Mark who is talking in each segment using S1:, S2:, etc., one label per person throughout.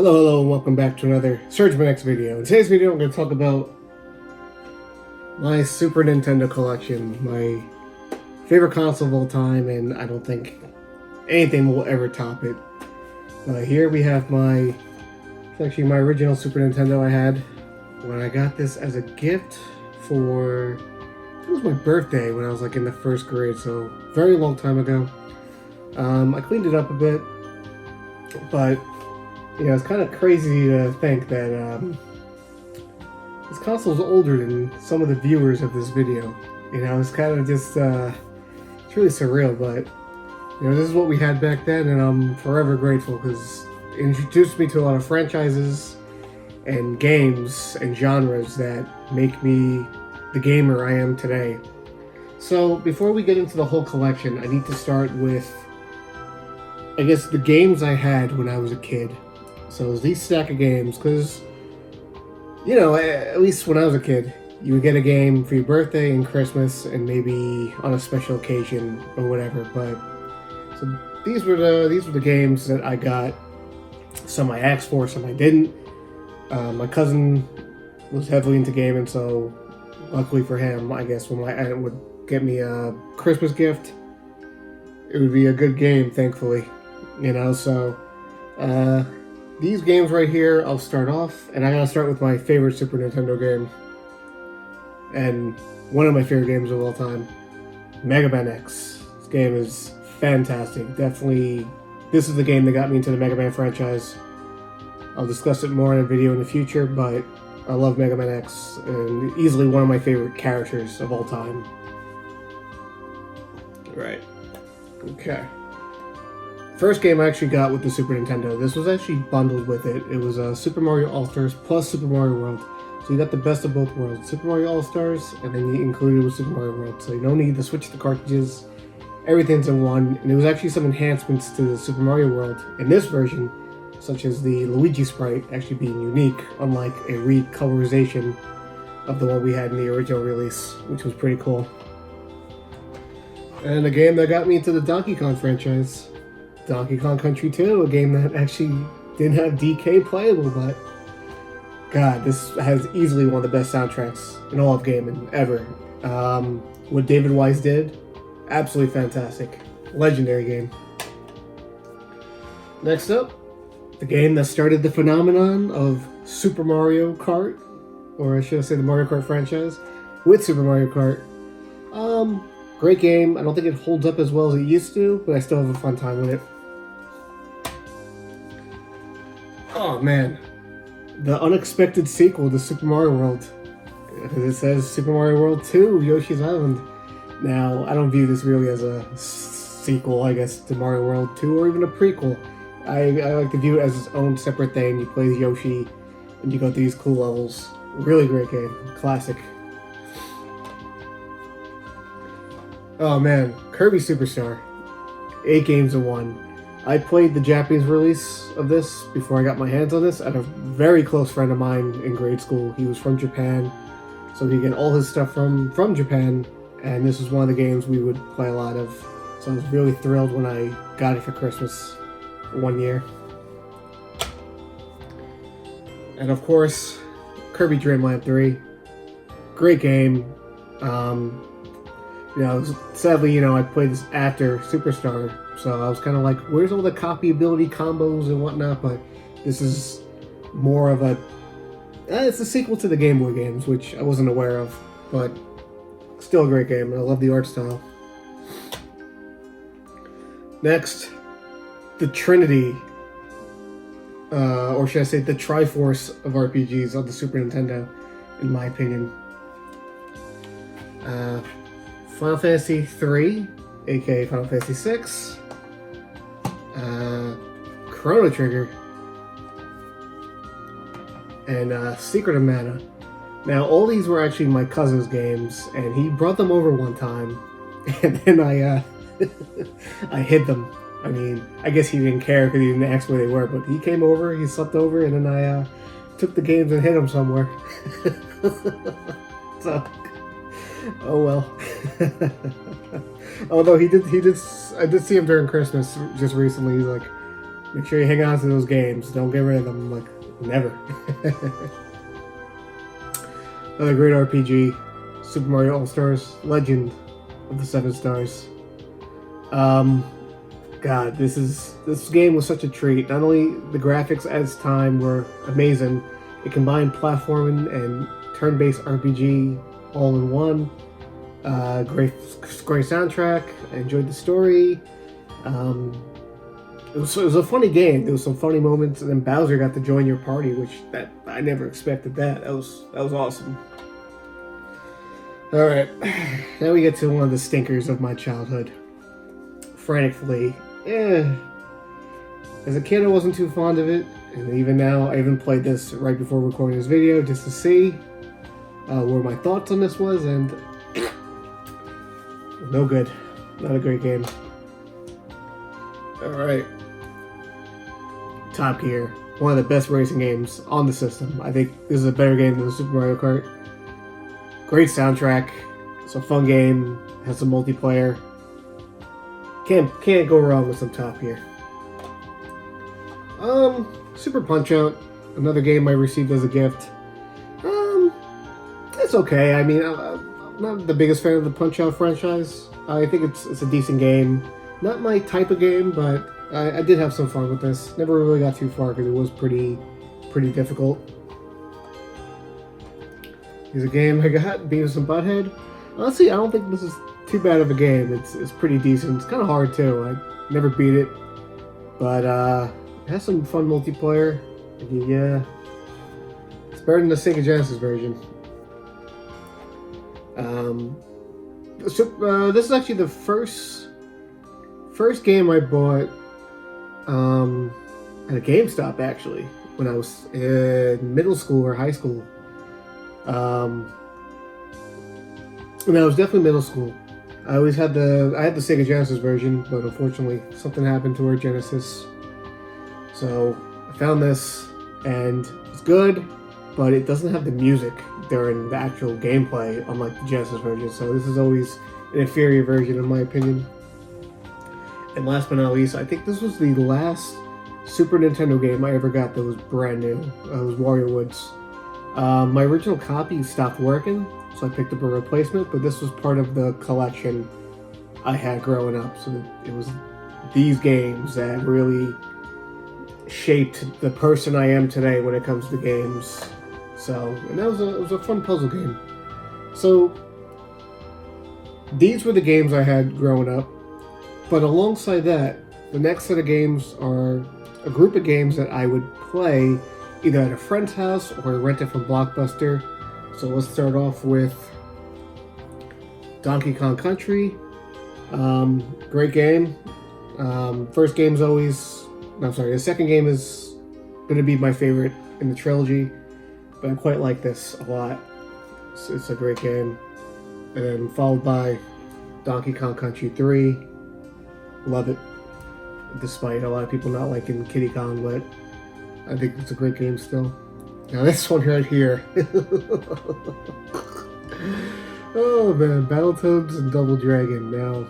S1: Hello, and welcome back to another Sergmanx video. In today's video, I'm going to talk about my Super Nintendo collection, my favorite console of all time, and I don't think anything will ever top it. Here we have it's actually my original Super Nintendo I had when I got this as a gift for, it was my birthday when I was like in the first grade, so very long time ago. I cleaned it up a bit, but you know, it's kind of crazy to think that this console is older than some of the viewers of this video. You know, it's kind of just, it's really surreal, but, you know, this is what we had back then, and I'm forever grateful because it introduced me to a lot of franchises and games and genres that make me the gamer I am today. So, before we get into the whole collection, I need to start with, I guess, the games I had when I was a kid. So it was these stack of games, because, you know, at least when I was a kid, you would get a game for your birthday and Christmas, and maybe on a special occasion or whatever. But so these were the games that I got. Some I asked for, some I didn't. My cousin was heavily into gaming, so luckily for him, I guess when my aunt would get me a Christmas gift, it would be a good game, thankfully. You know, so these games right here, I'll start off, and I gotta start with my favorite Super Nintendo game, and one of my favorite games of all time, Megaman X. This game is fantastic. Definitely, this is the game that got me into the Mega Man franchise. I'll discuss it more in a video in the future, but I love Mega Man X, and easily one of my favorite characters of all time. Right. Okay. First game I actually got with the Super Nintendo. This was actually bundled with it. It was Super Mario All-Stars plus Super Mario World. So you got the best of both worlds. Super Mario All-Stars, and then you included with Super Mario World. So you don't need to switch the cartridges. Everything's in one. And there was actually some enhancements to the Super Mario World in this version, such as the Luigi sprite actually being unique, unlike a recolorization of the one we had in the original release, which was pretty cool. And a game that got me into the Donkey Kong franchise. Donkey Kong Country 2, a game that actually didn't have DK playable, but God, this has easily one of the best soundtracks in all of gaming ever. What David Wise did, absolutely fantastic. Legendary game. Next up, the game that started the phenomenon of Super Mario Kart, or I should say the Mario Kart franchise, with Super Mario Kart. Great game. I don't think it holds up as well as it used to, but I still have a fun time with it. Oh man, the unexpected sequel to Super Mario World. It says Super Mario World 2, Yoshi's Island. Now, I don't view this really as a sequel, I guess, to Mario World 2, or even a prequel. I like to view it as its own separate thing. You play as Yoshi, and you go through these cool levels. Really great game. Classic. Oh man, Kirby Superstar. 8 games in 1. I played the Japanese release of this before I got my hands on this. I had a very close friend of mine in grade school. He was from Japan, so he get all his stuff from Japan, and this was one of the games we would play a lot of. So I was really thrilled when I got it for Christmas one year. And of course, Kirby Dreamland 3. Great game. You know, sadly, you know, I played this after Superstar, so I was kind of like, where's all the copyability combos and whatnot, but this is more of a, it's a sequel to the Game Boy games, which I wasn't aware of, but still a great game, and I love the art style. Next, the Trinity, or should I say the Triforce of RPGs on the Super Nintendo, in my opinion. Final Fantasy 3, aka Final Fantasy 6, Chrono Trigger, and Secret of Mana. Now, all these were actually my cousin's games, and he brought them over one time, and then I hid them. I mean, I guess he didn't care because he didn't ask where they were, but he came over, he slept over, and then I took the games and hid them somewhere. So, oh well. Although I did see him during Christmas just recently. He's like, Make sure you hang on to those games. Don't get rid of them. Like, never. Another great RPG. Super Mario All-Stars. Legend of the Seven Stars. God, this game was such a treat. Not only the graphics at its time were amazing, it combined platforming and turn-based RPG all in one. Great soundtrack. I enjoyed the story. It was a funny game. There was some funny moments, and then Bowser got to join your party, which I never expected that. That was awesome. All right, now we get to one of the stinkers of my childhood. Frantic Flea. As a kid, I wasn't too fond of it, and even now, I even played this right before recording this video just to see where my thoughts on this was, and no good. Not a great game. All right. Top Gear. One of the best racing games on the system. I think this is a better game than Super Mario Kart. Great soundtrack. It's a fun game. Has some multiplayer. Can't go wrong with some Top Gear. Super Punch-Out. Another game I received as a gift. It's okay. I mean, I'm not the biggest fan of the Punch-Out franchise. I think it's a decent game. Not my type of game, but I did have some fun with this. Never really got too far because it was pretty difficult. Here's a game I got, Beavis and Butthead. Honestly, I don't think this is too bad of a game. It's pretty decent. It's kind of hard too. I never beat it, but it has some fun multiplayer. Yeah, it's better than the Sega Genesis version. This is actually the first game I bought at a GameStop, actually, when I was in middle school or high school. And I was definitely middle school. I had the Sega Genesis version, but unfortunately something happened to our Genesis. So I found this, and it's good, but it doesn't have the music during the actual gameplay, unlike the Genesis version. So this is always an inferior version, in my opinion. And last but not least, I think this was the last Super Nintendo game I ever got that was brand new. It was Warrior Woods. My original copy stopped working, so I picked up a replacement, but this was part of the collection I had growing up. So it was these games that really shaped the person I am today when it comes to games. So, and it was a fun puzzle game. So these were the games I had growing up. But alongside that, the next set of games are a group of games that I would play either at a friend's house or rent it from Blockbuster. So let's start off with Donkey Kong Country. Great game. First game's always... I'm sorry, the second game is going to be my favorite in the trilogy. But I quite like this a lot. It's a great game. And then followed by Donkey Kong Country 3. Love it, despite a lot of people not liking Kiddy Kong, but I think it's a great game still. Now this one right here. Oh man, Battletoads and Double Dragon. Now,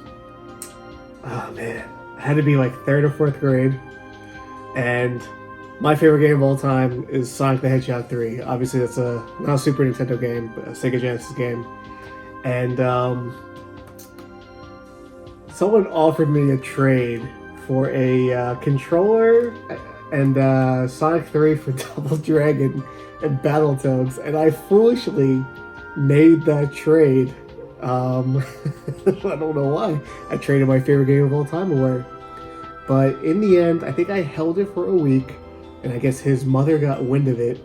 S1: oh man, I had to be like 3rd or 4th grade, and my favorite game of all time is Sonic the Hedgehog 3. Obviously that's not a Super Nintendo game, but a Sega Genesis game. And someone offered me a trade for a controller and Sonic 3 for Double Dragon and Battletoads, and I foolishly made that trade. I don't know why. I traded my favorite game of all time away. But in the end, I think I held it for a week, and I guess his mother got wind of it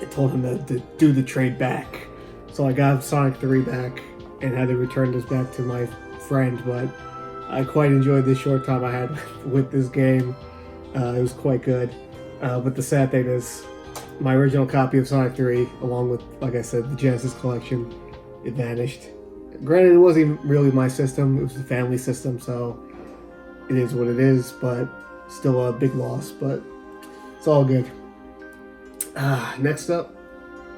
S1: and told him to do the trade back. So I got Sonic 3 back and had to return this back to my friend, but I quite enjoyed this short time I had with this game. It was quite good. But the sad thing is, my original copy of Sonic 3, along with, like I said, the Genesis collection, it vanished. Granted, it wasn't really my system, it was the family system, so it is what it is, but still a big loss, but it's all good. Next up,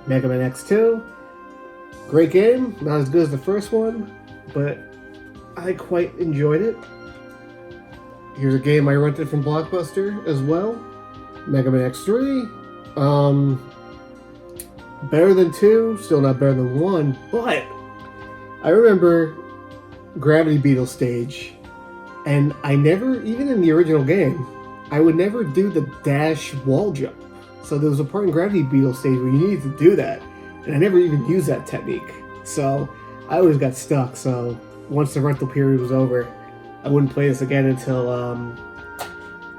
S1: Megaman X2. Great game, not as good as the first one, but I quite enjoyed it. Here's a game I rented from Blockbuster as well. Megaman X3. Better than 2, still not better than 1, but I remember Gravity Beetle stage, and I never, even in the original game, I would never do the dash wall jump. So there was a part in Gravity Beetle stage where you needed to do that, and I never even used that technique. So I always got stuck. So once the rental period was over, I wouldn't play this again until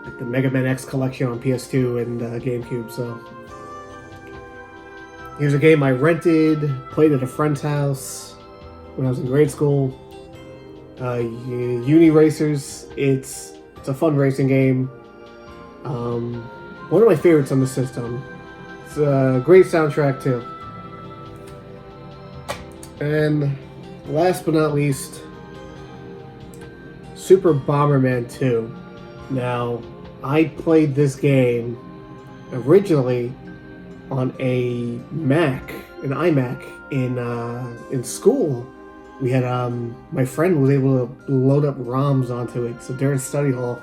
S1: like the Megaman X collection on PS2 and GameCube. So here's a game I rented, played at a friend's house when I was in grade school. Uni Racers. It's a fun racing game. One of my favorites on the system. It's a great soundtrack too. And last but not least, Super Bomberman 2. Now, I played this game originally on a Mac, an iMac in school. We had my friend was able to load up ROMs onto it. So during study hall,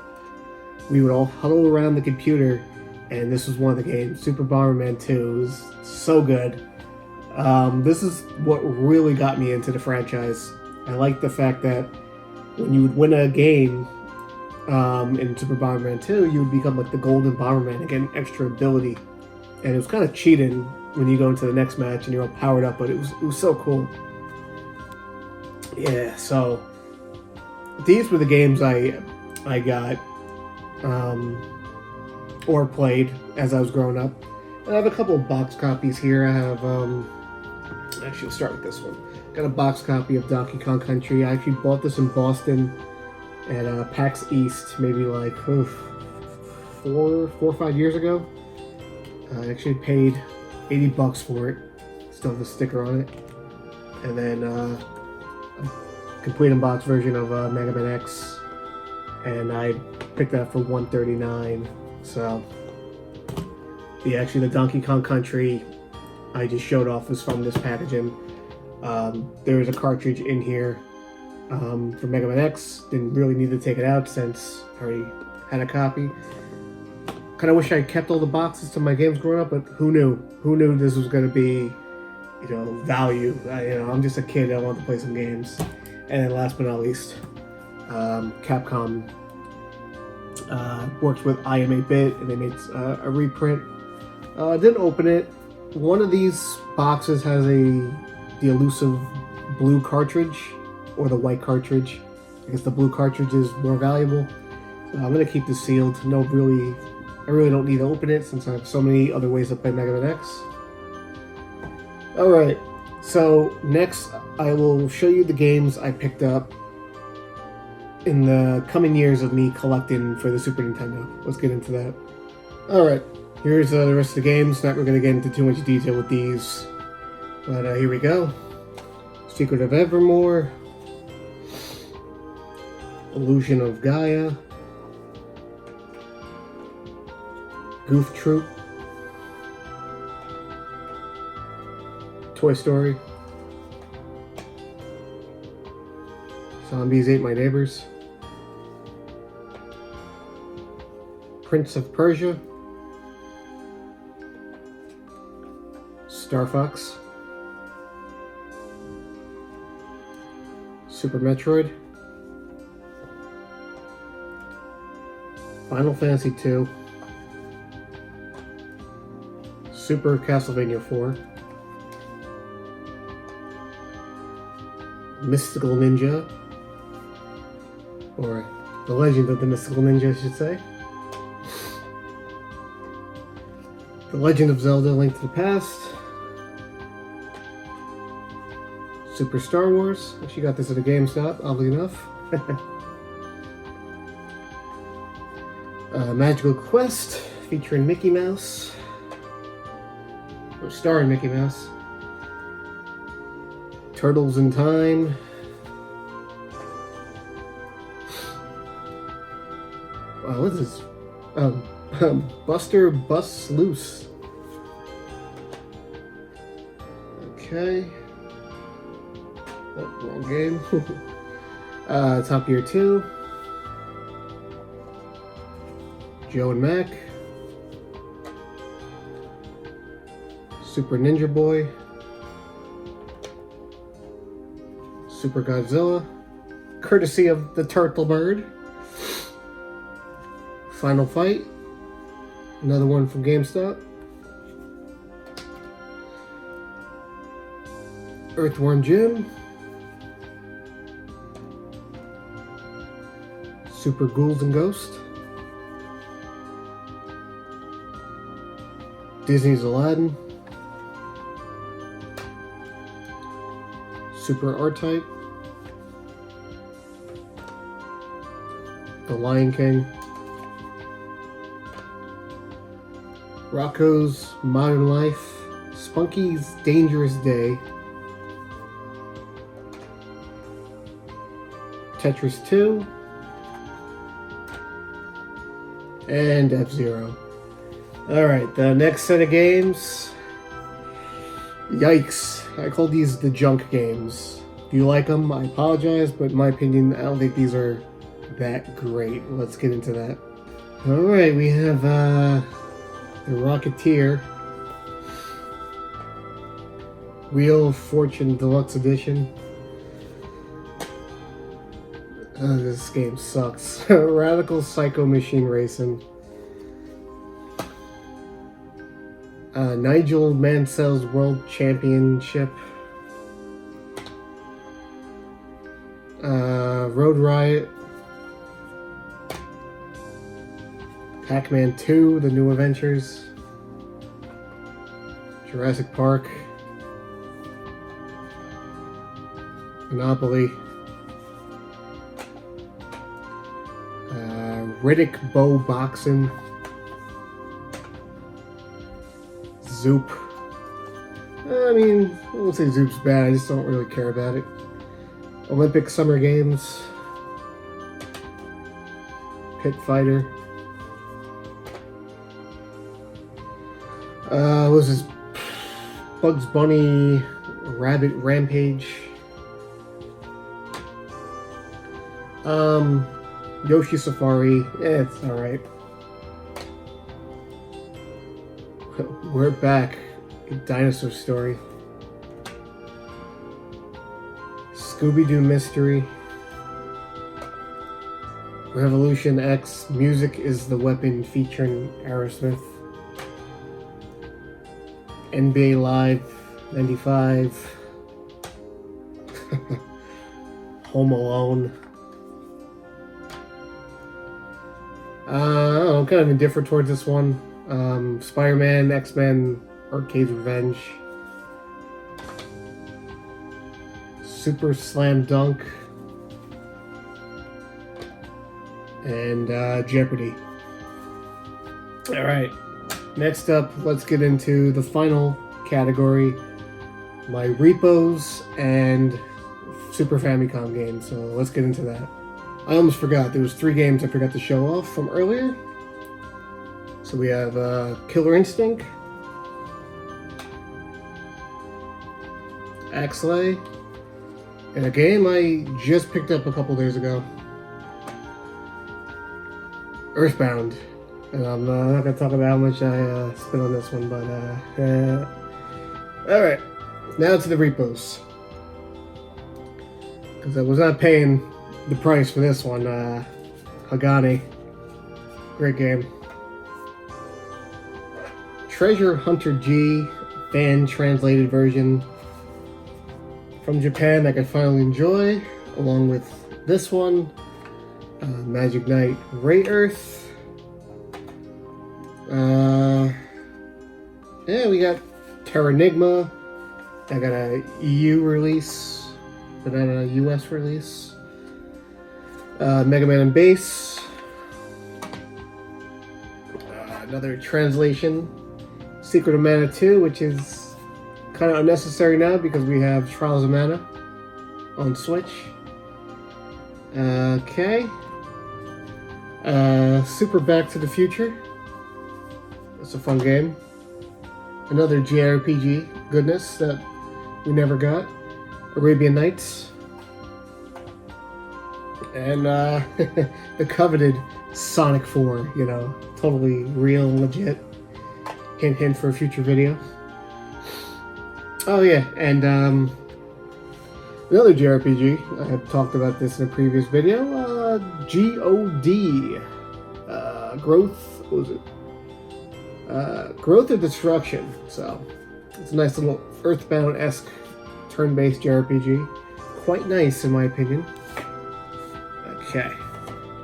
S1: we would all huddle around the computer, and this was one of the games. Super Bomberman 2 was so good. This is what really got me into the franchise. I like the fact that when you would win a game in Super Bomberman 2, you would become like the Golden Bomberman and get an extra ability. And it was kind of cheating when you go into the next match and you're all powered up, but it was so cool. Yeah, so these were the games I got or played as I was growing up. I have a couple of box copies here. I have actually we'll start with this one. Got a box copy of Donkey Kong Country. I actually bought this in Boston at PAX East maybe like 4 or 5 years ago. I actually paid $80 for it. Still have the sticker on it. And then a complete unboxed version of Megaman X, and I picked that for $139. So actually the Donkey Kong Country I just showed off was from this packaging. There is a cartridge in here for Megaman X. Didn't really need to take it out since I already had a copy. Kind of wish I kept all the boxes to my games growing up, but who knew? Who knew this was going to be, value? I'm just a kid. I want to play some games. And then last but not least, Capcom works with IM8-bit, and they made a reprint. Didn't open it. One of these boxes has the elusive blue cartridge, or the white cartridge. I guess the blue cartridge is more valuable. I'm going to keep this sealed. I really don't need to open it since I have so many other ways to play Megaman X. Alright, so next I will show you the games I picked up in the coming years of me collecting for the Super Nintendo. Let's get into that. Alright, here's the rest of the games. Not going to get into too much detail with these, but here we go. Secret of Evermore, Illusion of Gaia, Goof Troop, Toy Story, Zombies Ate My Neighbors, Prince of Persia, Star Fox, Super Metroid, Final Fantasy II, Super Castlevania 4, Mystical Ninja, or The Legend of the Mystical Ninja, I should say. The Legend of Zelda: Link to the Past, Super Star Wars. Actually got this at a GameStop, oddly enough. Magical Quest, featuring Mickey Mouse, or starring Mickey Mouse. Turtles in Time. Wow, what is this? Buster Bus Loose. Okay. Oh, wrong game. Top Gear 2. Joe and Mac, Super Ninja Boy, Super Godzilla, courtesy of the Turtle Bird, Final Fight, another one from GameStop, Earthworm Jim, Super Ghouls and Ghosts, Disney's Aladdin, Super R-Type, The Lion King, Rocco's Modern Life, Spunky's Dangerous Day, Tetris 2, and F-Zero. Alright, the next set of games. Yikes. I call these the junk games. If you like them, I apologize, but in my opinion, I don't think these are that great. Let's get into that. Alright, we have the Rocketeer Wheel of Fortune Deluxe Edition. This game sucks. Radical Psycho Machine Racing. Nigel Mansell's World Championship. Road Riot. Pac-Man 2, The New Adventures. Jurassic Park. Monopoly. Riddick Bow Boxing. Zoop. I mean, I won't say Zoop's bad, I just don't really care about it. Olympic Summer Games. Pit Fighter. What was this? Bugs Bunny Rabbit Rampage. Yoshi Safari. It's alright. We're back. A Dinosaur Story. Scooby-Doo Mystery. Revolution X. Music is the Weapon featuring Aerosmith. NBA Live 95. Home Alone. I'm kind of indifferent towards this one. Spider-Man, X-Men, Arcade's Revenge. Super Slam Dunk. And Jeopardy. Alright, next up, let's get into the final category. My repos and Super Famicom games. So let's get into that. I almost forgot. There was 3 games I forgot to show off from earlier. So we have Killer Instinct, Axlay, and a game I just picked up a couple days ago, Earthbound. And I'm not going to talk about how much I spent on this one, but alright, now to the repos. Because I was not paying the price for this one. Hagane, great game. Treasure Hunter G, fan translated version from Japan I could finally enjoy, along with this one, Magic Knight Ray Earth. Yeah, we got Terranigma. I got a EU release, but not a US release. Megaman and Base. Another translation. Secret of Mana 2, which is kind of unnecessary now because we have Trials of Mana on Switch. Okay. Super Back to the Future. That's a fun game. Another JRPG goodness that we never got. Arabian Nights. And the coveted Sonic 4, you know, totally real and legit. Hint, hint for a future video. Oh yeah, and another JRPG. I have talked about this in a previous video. GOD. Growth. What was it? Growth or Destruction. So it's a nice little Earthbound-esque turn-based JRPG. Quite nice in my opinion. Okay.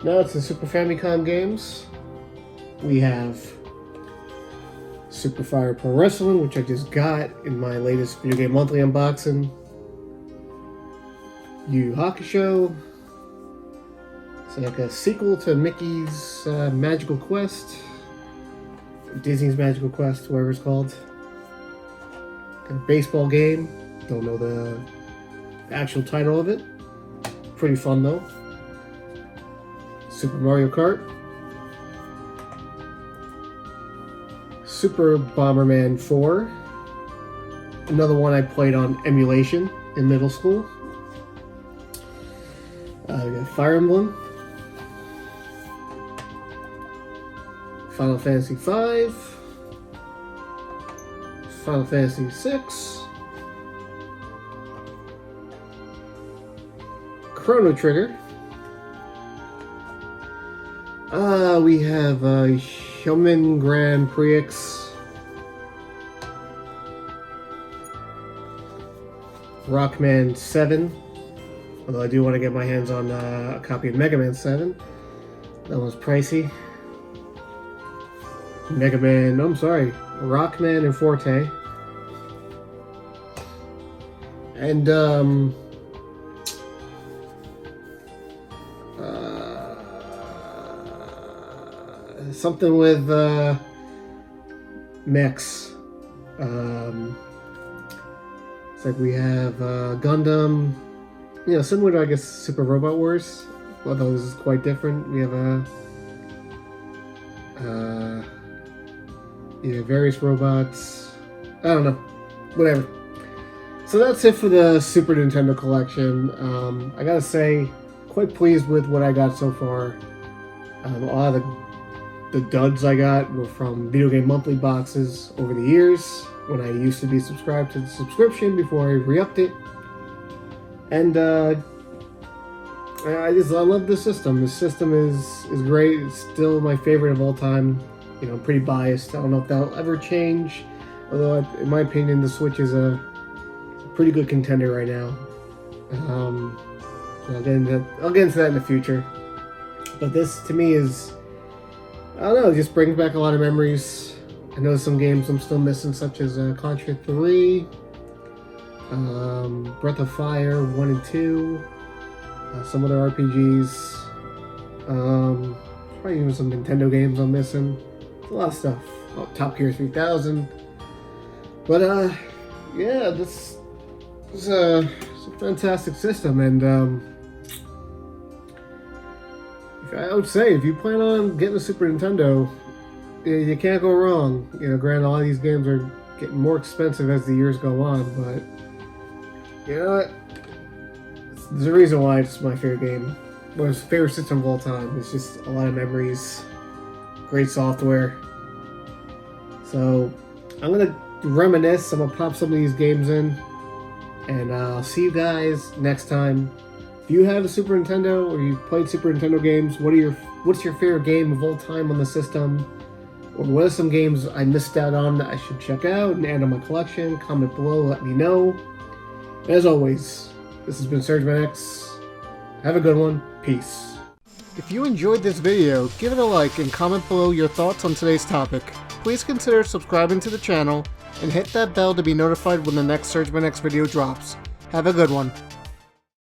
S1: Now it's the Super Famicom games. We have Super Fire Pro Wrestling, which I just got in my latest Video Game Monthly unboxing. Yu Hakusho. It's like a sequel to Mickey's Magical Quest. Disney's Magical Quest, whatever it's called. Got a baseball game. Don't know the actual title of it. Pretty fun though. Super Mario Kart. Super Bomberman 4. Another one I played on emulation in middle school. We got Fire Emblem. Final Fantasy V. Final Fantasy VI. Chrono Trigger. We have Human Grand Prix. Rockman 7. Although I do want to get my hands on a copy of Megaman 7. That one's pricey. Rockman and Forte. And something with mechs. It's like we have Gundam, you know, similar to, I guess, Super Robot Wars, although this is quite different. We have various robots. I don't know, whatever. So that's it for the Super Nintendo collection. I gotta say, quite pleased with what I got so far. A lot of the duds I got were from Video Game Monthly boxes over the years, when I used to be subscribed to the subscription before I re-upped it. And I love this system. This system is great. It's still my favorite of all time. You know, I'm pretty biased. I don't know if that'll ever change. Although, in my opinion, the Switch is a pretty good contender right now. I'll get into that in the future. But this, to me, is, I don't know, it just brings back a lot of memories. I know some games I'm still missing, such as Contra 3, Breath of Fire 1 and 2, some other RPGs, probably even some Nintendo games I'm missing. A lot of stuff. Oh, Top Gear 3000. But yeah, this is a fantastic system, and I would say if you plan on getting a Super Nintendo, you can't go wrong. You know, granted, a lot of these games are getting more expensive as the years go on, but you know what? There's a reason why it's my favorite game. Well, it's my favorite system of all time. It's just a lot of memories, great software. So I'm gonna reminisce. I'm gonna pop some of these games in, and I'll see you guys next time. If you have a Super Nintendo or you've played Super Nintendo games, what's your favorite game of all time on the system? Or what are some games I missed out on that I should check out and add to my collection? Comment below, let me know. As always, this has been Sergmanx. Have a good one. Peace. If you enjoyed this video, give it a like and comment below your thoughts on today's topic. Please consider subscribing to the channel and hit that bell to be notified when the next Sergmanx video drops. Have a good one.